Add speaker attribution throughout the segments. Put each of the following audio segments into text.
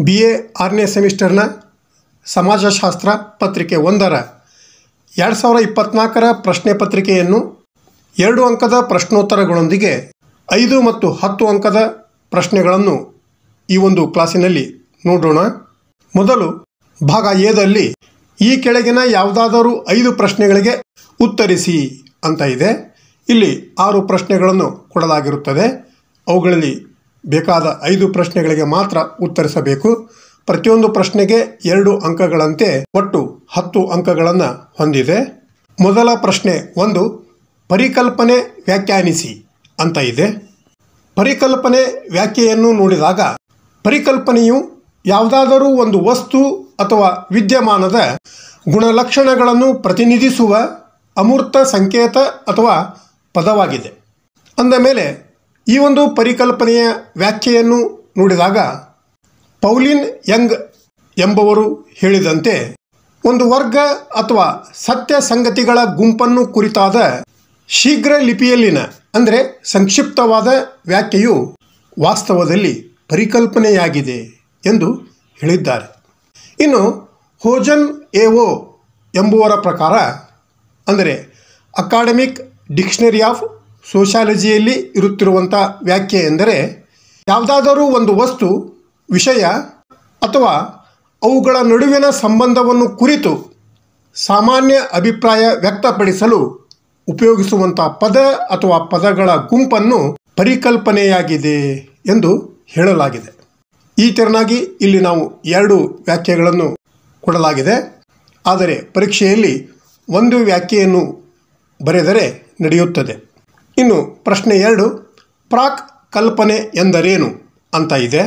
Speaker 1: BA 6ನೇ ಸೆಮಿಸ್ಟರ್ನ ಸಮಾಜಶಾಸ್ತ್ರ ಪತ್ರಿಕೆ 1ರ 2024ರ ಪ್ರಶ್ನೆ ಪತ್ರಿಕೆಯನ್ನು 2 ಅಂಕದ ಪ್ರಶ್ನೋತ್ತರಗಳೊಂದಿಗೆ 5 ಮತ್ತು 10 ಅಂಕದ ಪ್ರಶ್ನೆಗಳನ್ನು ಈ ಒಂದು ಕ್ಲಾಸಿನಲ್ಲಿ ನೋಡೋಣ. ಮೊದಲು ಭಾಗ ಎದಲ್ಲಿ ಈ ಕೆಳಗಿನ ಯಾವುದಾದರೂ 5 ಪ್ರಶ್ನೆಗಳಿಗೆ ಉತ್ತರಿಸಿ ಅಂತ ಇದೆ. ಇಲ್ಲಿ 6 ಪ್ರಶ್ನೆಗಳನ್ನು ಕೊಡಲಾಗಿರುತ್ತದೆ. ಅವುಗಳಲ್ಲಿ ಬೇಕಾದ 5 ಪ್ರಶ್ನೆಗಳಿಗೆ ಮಾತ್ರ ಉತ್ತರಿಸಬೇಕು. ಪ್ರತಿಯೊಂದು ಪ್ರಶ್ನೆಗೆ 2 ಅಂಕಗಳಂತೆ ಒಟ್ಟು 10 ಅಂಕಗಳನ್ನು ಹೊಂದಿದೆ. ಮೊದಲ ಪ್ರಶ್ನೆ 1, ಪರಿಕಲ್ಪನೆ ವ್ಯಾಖ್ಯಾನಿಸಿ ಅಂತ ಇದೆ. ಪರಿಕಲ್ಪನೆ ವ್ಯಾಖ್ಯೆಯನ್ನು ನೋಡಿದಾಗ ಪರಿಕಲ್ಪನೆಯು ಯಾವುದಾದರೂ ಒಂದು ವಸ್ತು ಅಥವಾ ವಿದ್ಯಮಾನದ ಗುಣಲಕ್ಷಣಗಳನ್ನು ಪ್ರತಿನಿಧಿಸುವ ಅಮೂರ್ತ ಸಂಕೇತ ಅಥವಾ ಪದವಾಗಿದೆ. ಅಂದ ಮೇಲೆ ಈ ಒಂದು ಪರಿಕಲ್ಪನೆಯ ವ್ಯಾಖ್ಯೆಯನ್ನು ನೋಡಿದಾಗ ಪೌಲಿನ್ ಯಂಗ್ ಎಂಬುವರು ಹೇಳಿದಂತೆ ಒಂದು ವರ್ಗ ಅಥವಾ ಸತ್ಯ ಸಂಗತಿಗಳ ಗುಂಪನ್ನು ಕುರಿತಾದ ಶೀಘ್ರ ಲಿಪಿಯಲ್ಲಿನ ಅಂದರೆ ಸಂಕ್ಷಿಪ್ತವಾದ ವ್ಯಾಖ್ಯೆಯು ವಾಸ್ತವದಲ್ಲಿ ಪರಿಕಲ್ಪನೆಯಾಗಿದೆ ಎಂದು ಹೇಳಿದ್ದಾರೆ. ಇನ್ನು ಹೋಜನ್ ಎಒ ಎಂಬುವರ ಪ್ರಕಾರ ಅಂದರೆ ಅಕಾಡೆಮಿಕ್ ಡಿಕ್ಷನರಿ ಆಫ್ ಸೋಷಾಲಜಿಯಲ್ಲಿ ಇರುತ್ತಿರುವಂಥ ವ್ಯಾಖ್ಯೆ ಎಂದರೆ ಯಾವುದಾದರೂ ಒಂದು ವಸ್ತು, ವಿಷಯ ಅಥವಾ ಅವುಗಳ ನಡುವಿನ ಸಂಬಂಧವನ್ನು ಕುರಿತು ಸಾಮಾನ್ಯ ಅಭಿಪ್ರಾಯ ವ್ಯಕ್ತಪಡಿಸಲು ಉಪಯೋಗಿಸುವಂಥ ಪದ ಅಥವಾ ಪದಗಳ ಗುಂಪನ್ನು ಪರಿಕಲ್ಪನೆಯಾಗಿದೆ ಎಂದು ಹೇಳಲಾಗಿದೆ. ಈ ತೆರನಾಗಿ ಇಲ್ಲಿ ನಾವು 2 ವ್ಯಾಖ್ಯೆಗಳನ್ನು ಕೊಡಲಾಗಿದೆ. ಆದರೆ ಪರೀಕ್ಷೆಯಲ್ಲಿ ಒಂದು ವ್ಯಾಖ್ಯೆಯನ್ನು ಬರೆದರೆ ನಡೆಯುತ್ತದೆ. ಇನ್ನು ಪ್ರಶ್ನೆ 2, ಪ್ರಾಕ್ ಕಲ್ಪನೆ ಎಂದರೇನು ಅಂತ ಇದೆ.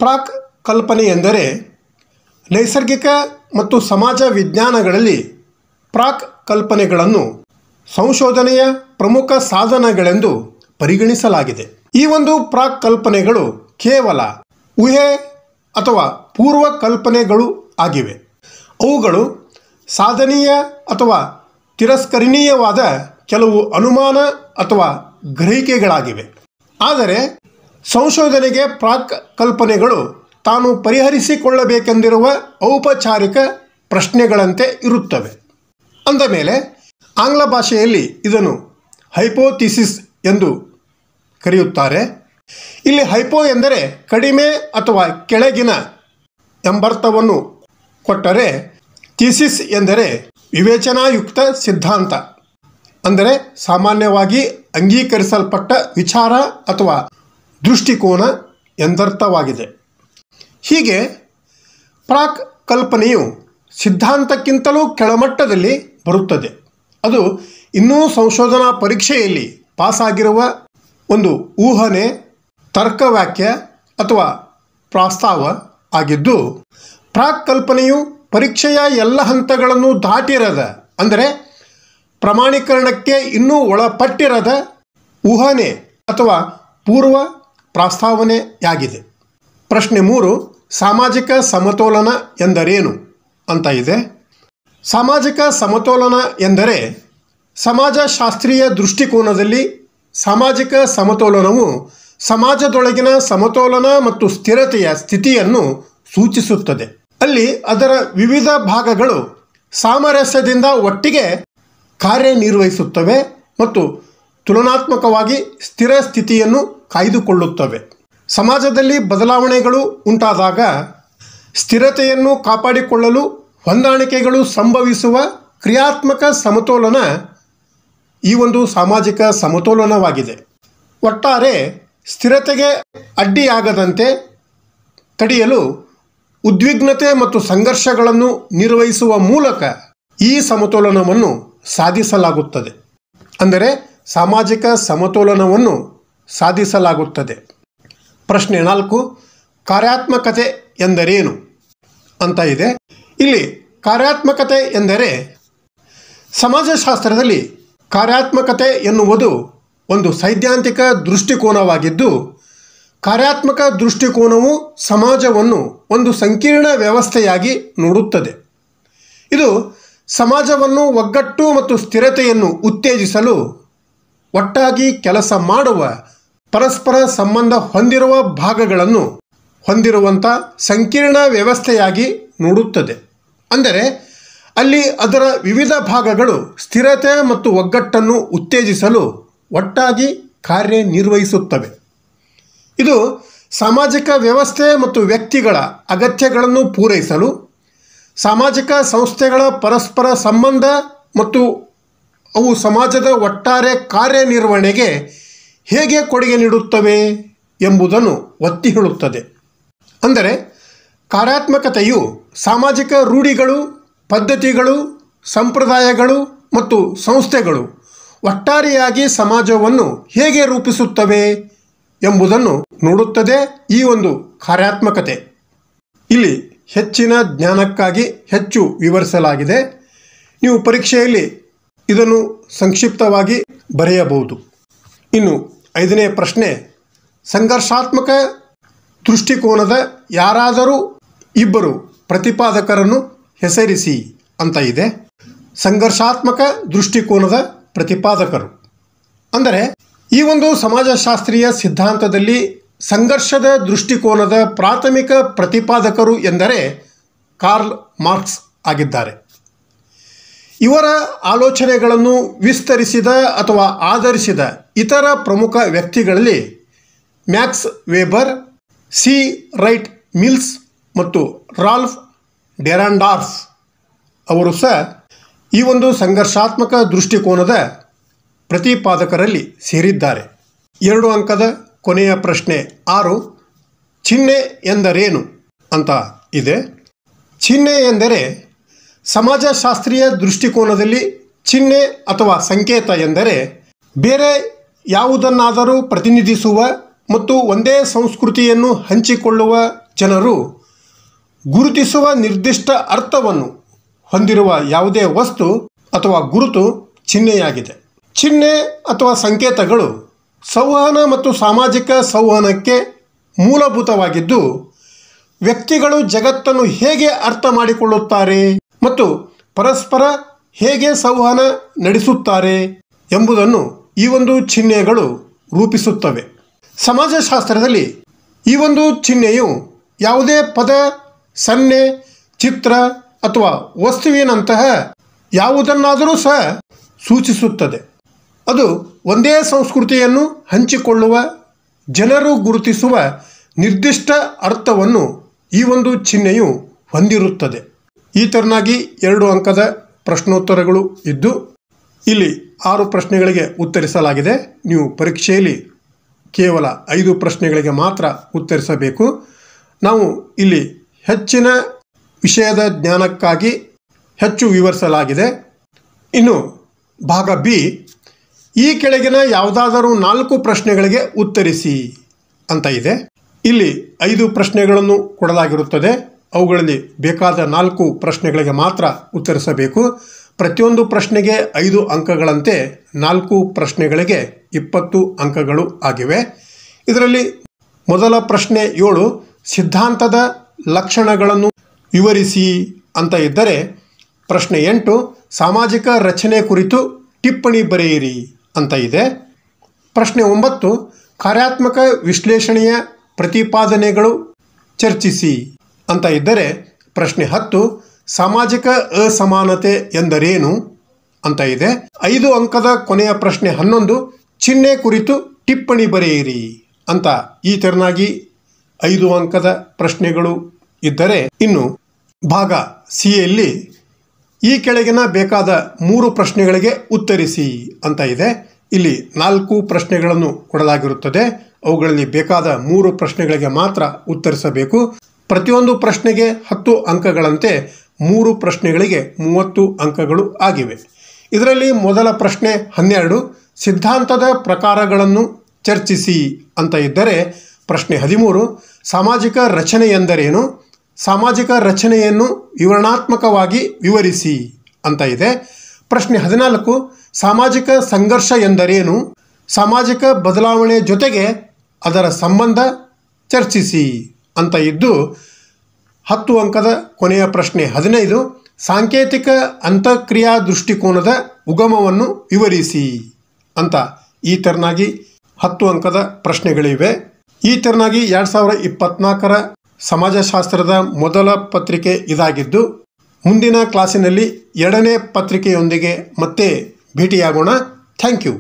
Speaker 1: ಪ್ರಾಕ್ ಕಲ್ಪನೆ ಎಂದರೆ ನೈಸರ್ಗಿಕ ಮತ್ತು ಸಮಾಜ ವಿಜ್ಞಾನಗಳಲ್ಲಿ ಪ್ರಾಕ್ ಕಲ್ಪನೆಗಳನ್ನು ಸಂಶೋಧನೆಯ ಪ್ರಮುಖ ಸಾಧನಗಳೆಂದು ಪರಿಗಣಿಸಲಾಗಿದೆ. ಈ ಒಂದು ಪ್ರಾಕ್ ಕಲ್ಪನೆಗಳು ಕೇವಲ ಊಹೆ ಅಥವಾ ಪೂರ್ವ ಕಲ್ಪನೆಗಳು ಆಗಿವೆ. ಅವುಗಳು ಸಾಧನೀಯ ಅಥವಾ ತಿರಸ್ಕರಣೀಯವಾದ ಕೆಲವು ಅನುಮಾನ ಅಥವಾ ಗ್ರಹಿಕೆಗಳಾಗಿವೆ. ಆದರೆ ಸಂಶೋಧನೆಗೆ ಪ್ರಾಕ್ ಕಲ್ಪನೆಗಳು ತಾನು ಪರಿಹರಿಸಿಕೊಳ್ಳಬೇಕೆಂದಿರುವ ಔಪಚಾರಿಕ ಪ್ರಶ್ನೆಗಳಂತೆ ಇರುತ್ತವೆ. ಅಂದ ಮೇಲೆ ಆಂಗ್ಲ ಭಾಷೆಯಲ್ಲಿ ಇದನ್ನು ಹೈಪೋಥಿಸಿಸ್ ಎಂದು ಕರೆಯುತ್ತಾರೆ. ಇಲ್ಲಿ ಹೈಪೋ ಎಂದರೆ ಕಡಿಮೆ ಅಥವಾ ಕೆಳಗಿನ ಎಂಬರ್ಥವನ್ನು ಕೊಟ್ಟರೆ, ಥೀಸಿಸ್ ಎಂದರೆ ವಿವೇಚನಾಯುಕ್ತ ಸಿದ್ಧಾಂತ ಅಂದರೆ ಸಾಮಾನ್ಯವಾಗಿ ಅಂಗೀಕರಿಸಲ್ಪಟ್ಟ ವಿಚಾರ ಅಥವಾ ದೃಷ್ಟಿಕೋನ ಎಂದರ್ಥವಾಗಿದೆ. ಹೀಗೆ ಪ್ರಾಕ್ ಕಲ್ಪನೆಯು ಸಿದ್ಧಾಂತಕ್ಕಿಂತಲೂ ಕೆಳಮಟ್ಟದಲ್ಲಿ ಬರುತ್ತದೆ. ಅದು ಇನ್ನೂ ಸಂಶೋಧನಾ ಪರೀಕ್ಷೆಯಲ್ಲಿ ಪಾಸಾಗಿರುವ ಒಂದು ಊಹನೆ, ತರ್ಕವಾಕ್ಯ ಅಥವಾ ಪ್ರಸ್ತಾವ ಆಗಿದ್ದು, ಪ್ರಾಕ್ ಕಲ್ಪನೆಯು ಪರೀಕ್ಷೆಯ ಎಲ್ಲ ಹಂತಗಳನ್ನು ದಾಟಿರದ ಅಂದರೆ ಪ್ರಮಾಣೀಕರಣಕ್ಕೆ ಇನ್ನೂ ಒಳಪಟ್ಟಿರದ ಊಹನೆ ಅಥವಾ ಪೂರ್ವ ಪ್ರಸ್ತಾವನೆಯಾಗಿದೆ. ಪ್ರಶ್ನೆ 3, ಸಾಮಾಜಿಕ ಸಮತೋಲನ ಎಂದರೇನು ಅಂತ ಇದೆ. ಸಾಮಾಜಿಕ ಸಮತೋಲನ ಎಂದರೆ ಸಮಾಜಶಾಸ್ತ್ರೀಯ ದೃಷ್ಟಿಕೋನದಲ್ಲಿ ಸಾಮಾಜಿಕ ಸಮತೋಲನವು ಸಮಾಜದೊಳಗಿನ ಸಮತೋಲನ ಮತ್ತು ಸ್ಥಿರತೆಯ ಸ್ಥಿತಿಯನ್ನು ಸೂಚಿಸುತ್ತದೆ. ಅಲ್ಲಿ ಅದರ ವಿವಿಧ ಭಾಗಗಳು ಸಾಮರಸ್ಯದಿಂದ ಒಟ್ಟಿಗೆ ಕಾರ್ಯನಿರ್ವಹಿಸುತ್ತವೆ ಮತ್ತು ತುಲನಾತ್ಮಕವಾಗಿ ಸ್ಥಿರ ಸ್ಥಿತಿಯನ್ನು ಕಾಯ್ದುಕೊಳ್ಳುತ್ತವೆ. ಸಮಾಜದಲ್ಲಿ ಬದಲಾವಣೆಗಳು ಉಂಟಾದಾಗ ಸ್ಥಿರತೆಯನ್ನು ಕಾಪಾಡಿಕೊಳ್ಳಲು ಹೊಂದಾಣಿಕೆಗಳು ಸಂಭವಿಸುವ ಕ್ರಿಯಾತ್ಮಕ ಸಮತೋಲನ ಈ ಒಂದು ಸಾಮಾಜಿಕ ಸಮತೋಲನವಾಗಿದೆ. ಒಟ್ಟಾರೆ ಸ್ಥಿರತೆಗೆ ಅಡ್ಡಿಯಾಗದಂತೆ ತಡೆಯಲು ಉದ್ವಿಗ್ನತೆ ಮತ್ತು ಸಂಘರ್ಷಗಳನ್ನು ನಿರ್ವಹಿಸುವ ಮೂಲಕ ಈ ಸಮತೋಲನವನ್ನು ಸಾಧಿಸಲಾಗುತ್ತದೆ. ಅಂದರೆ ಸಾಮಾಜಿಕ ಸಮತೋಲನವನ್ನು ಸಾಧಿಸಲಾಗುತ್ತದೆ. ಪ್ರಶ್ನೆ 4, ಕಾರ್ಯಾತ್ಮಕತೆ ಎಂದರೇನು ಅಂತ ಇದೆ. ಇಲ್ಲಿ ಕಾರ್ಯಾತ್ಮಕತೆ ಎಂದರೆ ಸಮಾಜಶಾಸ್ತ್ರದಲ್ಲಿ ಕಾರ್ಯಾತ್ಮಕತೆ ಎನ್ನುವುದು ಒಂದು ಸೈದ್ಧಾಂತಿಕ ದೃಷ್ಟಿಕೋನವಾಗಿದ್ದು, ಕಾರ್ಯಾತ್ಮಕ ದೃಷ್ಟಿಕೋನವು ಸಮಾಜವನ್ನು ಒಂದು ಸಂಕೀರ್ಣ ವ್ಯವಸ್ಥೆಯಾಗಿ ನೋಡುತ್ತದೆ. ಇದು ಸಮಾಜವನ್ನು ಒಗ್ಗಟ್ಟು ಮತ್ತು ಸ್ಥಿರತೆಯನ್ನು ಉತ್ತೇಜಿಸಲು ಒಟ್ಟಾಗಿ ಕೆಲಸ ಮಾಡುವ ಪರಸ್ಪರ ಸಂಬಂಧ ಹೊಂದಿರುವ ಭಾಗಗಳನ್ನು ಹೊಂದಿರುವಂಥ ಸಂಕೀರ್ಣ ವ್ಯವಸ್ಥೆಯಾಗಿ ನೋಡುತ್ತದೆ. ಅಂದರೆ ಅಲ್ಲಿ ಅದರ ವಿವಿಧ ಭಾಗಗಳು ಸ್ಥಿರತೆ ಮತ್ತು ಒಗ್ಗಟ್ಟನ್ನು ಉತ್ತೇಜಿಸಲು ಒಟ್ಟಾಗಿ ಕಾರ್ಯನಿರ್ವಹಿಸುತ್ತವೆ. ಇದು ಸಾಮಾಜಿಕ ವ್ಯವಸ್ಥೆ ಮತ್ತು ವ್ಯಕ್ತಿಗಳ ಅಗತ್ಯಗಳನ್ನು ಪೂರೈಸಲು ಸಾಮಾಜಿಕ ಸಂಸ್ಥೆಗಳ ಪರಸ್ಪರ ಸಂಬಂಧ ಮತ್ತು ಅವು ಸಮಾಜದ ಒಟ್ಟಾರೆ ಕಾರ್ಯನಿರ್ವಹಣೆಗೆ ಹೇಗೆ ಕೊಡುಗೆ ನೀಡುತ್ತವೆ ಎಂಬುದನ್ನು ಒತ್ತಿ ಹೇಳುತ್ತದೆ. ಅಂದರೆ ಕಾರ್ಯಾತ್ಮಕತೆಯು ಸಾಮಾಜಿಕ ರೂಢಿಗಳು, ಪದ್ಧತಿಗಳು, ಸಂಪ್ರದಾಯಗಳು ಮತ್ತು ಸಂಸ್ಥೆಗಳು ಒಟ್ಟಾರೆಯಾಗಿ ಸಮಾಜವನ್ನು ಹೇಗೆ ರೂಪಿಸುತ್ತವೆ ಎಂಬುದನ್ನು ನೋಡುತ್ತದೆ. ಈ ಒಂದು ಕಾರ್ಯಾತ್ಮಕತೆ ಇಲ್ಲಿ ಹೆಚ್ಚಿನ ಜ್ಞಾನಕ್ಕಾಗಿ ಹೆಚ್ಚು ವಿವರಿಸಲಾಗಿದೆ. ನೀವು ಪರೀಕ್ಷೆಯಲ್ಲಿ ಇದನ್ನು ಸಂಕ್ಷಿಪ್ತವಾಗಿ ಬರೆಯಬಹುದು. ಇನ್ನು 5ನೇ ಪ್ರಶ್ನೆ, ಸಂಘರ್ಷಾತ್ಮಕ ದೃಷ್ಟಿಕೋನದ ಯಾರಾದರೂ ಇಬ್ಬರು ಪ್ರತಿಪಾದಕರನ್ನು ಹೆಸರಿಸಿ ಅಂತ ಇದೆ. ಸಂಘರ್ಷಾತ್ಮಕ ದೃಷ್ಟಿಕೋನದ ಪ್ರತಿಪಾದಕರು ಅಂದರೆ ಈ ಒಂದು ಸಮಾಜಶಾಸ್ತ್ರೀಯ ಸಿದ್ಧಾಂತದಲ್ಲಿ ಸಂಘರ್ಷದ ದೃಷ್ಟಿಕೋನದ ಪ್ರಾಥಮಿಕ ಪ್ರತಿಪಾದಕರು ಎಂದರೆ ಕಾರ್ಲ್ ಮಾರ್ಕ್ಸ್ ಆಗಿದ್ದಾರೆ. ಇವರ ಆಲೋಚನೆಗಳನ್ನು ವಿಸ್ತರಿಸಿದ ಅಥವಾ ಆಧರಿಸಿದ ಇತರ ಪ್ರಮುಖ ವ್ಯಕ್ತಿಗಳಲ್ಲಿ Max Weber, C Wright Mills ಮತ್ತು ರಾಲ್ಫ್ ಡೆರಾಂಡಾರ್ಫ್ ಅವರು ಸಹ ಈ ಒಂದು ಸಂಘರ್ಷಾತ್ಮಕ ದೃಷ್ಟಿಕೋನದ ಪ್ರತಿಪಾದಕರಲ್ಲಿ ಸೇರಿದ್ದಾರೆ. 2 ಅಂಕದ ಕೊನೆಯ ಪ್ರಶ್ನೆ 6, ಚಿಹ್ನೆ ಎಂದರೇನು ಅಂತ ಇದೆ. ಚಿಹ್ನೆ ಎಂದರೆ ಸಮಾಜಶಾಸ್ತ್ರೀಯ ದೃಷ್ಟಿಕೋನದಲ್ಲಿ ಚಿಹ್ನೆ ಅಥವಾ ಸಂಕೇತ ಎಂದರೆ ಬೇರೆ ಯಾವುದನ್ನಾದರೂ ಪ್ರತಿನಿಧಿಸುವ ಮತ್ತು ಒಂದೇ ಸಂಸ್ಕೃತಿಯನ್ನು ಹಂಚಿಕೊಳ್ಳುವ ಜನರು ಗುರುತಿಸುವ ನಿರ್ದಿಷ್ಟ ಅರ್ಥವನ್ನು ಹೊಂದಿರುವ ಯಾವುದೇ ವಸ್ತು ಅಥವಾ ಗುರುತು ಚಿಹ್ನೆಯಾಗಿದೆ. ಚಿಹ್ನೆ ಅಥವಾ ಸಂಕೇತಗಳು ಸಂವಹನ ಮತ್ತು ಸಾಮಾಜಿಕ ಸಂವಹನಕ್ಕೆ ಮೂಲಭೂತವಾಗಿದ್ದು ವ್ಯಕ್ತಿಗಳು ಜಗತ್ತನ್ನು ಹೇಗೆ ಅರ್ಥ ಮಾಡಿಕೊಳ್ಳುತ್ತಾರೆ ಮತ್ತು ಪರಸ್ಪರ ಹೇಗೆ ಸಂವಹನ ನಡೆಸುತ್ತಾರೆ ಎಂಬುದನ್ನು ಈ ಒಂದು ಚಿಹ್ನೆಗಳು ರೂಪಿಸುತ್ತವೆ. ಸಮಾಜಶಾಸ್ತ್ರದಲ್ಲಿ ಈ ಒಂದು ಚಿಹ್ನೆಯು ಯಾವುದೇ ಪದ, ಸನ್ನೆ, ಚಿತ್ರ ಅಥವಾ ವಸ್ತುವಿನಂತಹ ಯಾವುದನ್ನಾದರೂ ಸಹ ಸೂಚಿಸುತ್ತದೆ. ಅದು ಒಂದೇ ಸಂಸ್ಕೃತಿಯನ್ನು ಹಂಚಿಕೊಳ್ಳುವ ಜನರು ಗುರುತಿಸುವ ನಿರ್ದಿಷ್ಟ ಅರ್ಥವನ್ನು ಈ ಒಂದು ಚಿಹ್ನೆಯು ಹೊಂದಿರುತ್ತದೆ. ಈ ತೆರನಾಗಿ 2 ಅಂಕದ ಪ್ರಶ್ನೋತ್ತರಗಳು ಇದ್ದು ಇಲ್ಲಿ 6 ಪ್ರಶ್ನೆಗಳಿಗೆ ಉತ್ತರಿಸಲಾಗಿದೆ. ನೀವು ಪರೀಕ್ಷೆಯಲ್ಲಿ ಕೇವಲ 5 ಪ್ರಶ್ನೆಗಳಿಗೆ ಮಾತ್ರ ಉತ್ತರಿಸಬೇಕು. ನಾವು ಇಲ್ಲಿ ಹೆಚ್ಚಿನ ವಿಷಯದ ಜ್ಞಾನಕ್ಕಾಗಿ ಹೆಚ್ಚು ವಿವರಿಸಲಾಗಿದೆ. ಇನ್ನು ಭಾಗ ಬಿ, ಈ ಕೆಳಗಿನ ಯಾವುದಾದರೂ 4 ಪ್ರಶ್ನೆಗಳಿಗೆ ಉತ್ತರಿಸಿ ಅಂತ ಇದೆ. ಇಲ್ಲಿ 5 ಪ್ರಶ್ನೆಗಳನ್ನು ಕೊಡಲಾಗಿರುತ್ತದೆ. ಅವುಗಳಲ್ಲಿ ಬೇಕಾದ 4 ಪ್ರಶ್ನೆಗಳಿಗೆ ಮಾತ್ರ ಉತ್ತರಿಸಬೇಕು. ಪ್ರತಿಯೊಂದು ಪ್ರಶ್ನೆಗೆ 5 ಅಂಕಗಳಂತೆ 4 ಪ್ರಶ್ನೆಗಳಿಗೆ 20 ಅಂಕಗಳು ಆಗಿವೆ. ಇದರಲ್ಲಿ ಮೊದಲ ಪ್ರಶ್ನೆ 7, ಸಿದ್ಧಾಂತದ ಲಕ್ಷಣಗಳನ್ನು ವಿವರಿಸಿ ಅಂತ ಇದ್ದರೆ, ಪ್ರಶ್ನೆ 8, ಸಾಮಾಜಿಕ ರಚನೆ ಕುರಿತು ಟಿಪ್ಪಣಿ ಬರೆಯಿರಿ ಅಂತ ಇದೆ. ಪ್ರಶ್ನೆ 9, ಕಾರ್ಯಾತ್ಮಕ ವಿಶ್ಲೇಷಣೆಯ ಪ್ರತಿಪಾದನೆಗಳು ಚರ್ಚಿಸಿ ಅಂತ ಇದ್ದರೆ, ಪ್ರಶ್ನೆ 10, ಸಾಮಾಜಿಕ ಅಸಮಾನತೆ ಎಂದರೇನು ಅಂತ ಇದೆ. 5 ಅಂಕದ ಕೊನೆಯ ಪ್ರಶ್ನೆ 11, ಚಿಹ್ನೆ ಕುರಿತು ಟಿಪ್ಪಣಿ ಬರೆಯಿರಿ ಅಂತ ಈ ತೆರನಾಗಿ 5 ಅಂಕದ ಪ್ರಶ್ನೆಗಳು ಇದ್ದರೆ, ಇನ್ನು ಭಾಗ ಸಿಯಲ್ಲಿ ಈ ಕೆಳಗಿನ ಬೇಕಾದ 3 ಪ್ರಶ್ನೆಗಳಿಗೆ ಉತ್ತರಿಸಿ ಅಂತ ಇದೆ. ಇಲ್ಲಿ 4 ಪ್ರಶ್ನೆಗಳನ್ನು ಕೊಡಲಾಗಿರುತ್ತದೆ. ಅವುಗಳಲ್ಲಿ ಬೇಕಾದ 3 ಪ್ರಶ್ನೆಗಳಿಗೆ ಮಾತ್ರ ಉತ್ತರಿಸಬೇಕು. ಪ್ರತಿಯೊಂದು ಪ್ರಶ್ನೆಗೆ 10 ಅಂಕಗಳಂತೆ 3 ಪ್ರಶ್ನೆಗಳಿಗೆ 30 ಅಂಕಗಳು ಆಗಿವೆ. ಇದರಲ್ಲಿ ಮೊದಲ ಪ್ರಶ್ನೆ 12, ಸಿದ್ಧಾಂತದ ಪ್ರಕಾರಗಳನ್ನು ಚರ್ಚಿಸಿ ಅಂತ ಇದ್ದರೆ, ಪ್ರಶ್ನೆ 13, ಸಾಮಾಜಿಕ ರಚನೆ ಎಂದರೇನು, ಸಾಮಾಜಿಕ ರಚನೆಯನ್ನು ವಿವರಣಾತ್ಮಕವಾಗಿ ವಿವರಿಸಿ ಅಂತ ಇದೆ. ಪ್ರಶ್ನೆ 14, ಸಾಮಾಜಿಕ ಸಂಘರ್ಷ ಎಂದರೇನು, ಸಾಮಾಜಿಕ ಬದಲಾವಣೆ ಜೊತೆಗೆ ಅದರ ಸಂಬಂಧ ಚರ್ಚಿಸಿ ಅಂತ ಇದ್ದು, 10 ಅಂಕದ ಕೊನೆಯ ಪ್ರಶ್ನೆ 15, ಸಾಂಕೇತಿಕ ಅಂತಃಕ್ರಿಯಾ ದೃಷ್ಟಿಕೋನದ ಉಗಮವನ್ನು ವಿವರಿಸಿ ಅಂತ ಈ ತೆರನಾಗಿ 10 ಅಂಕದ ಪ್ರಶ್ನೆಗಳಿವೆ. ಈ ತೆರನಾಗಿ 2024ರ ಸಮಾಜಶಾಸ್ತ್ರದ ಮೊದಲ ಪತ್ರಿಕೆ ಇದಾಗಿದ್ದು, ಮುಂದಿನ ಕ್ಲಾಸಿನಲ್ಲಿ 2ನೇ ಪತ್ರಿಕೆಯೊಂದಿಗೆ ಮತ್ತೆ ಭೇಟಿಯಾಗೋಣ. Thank you.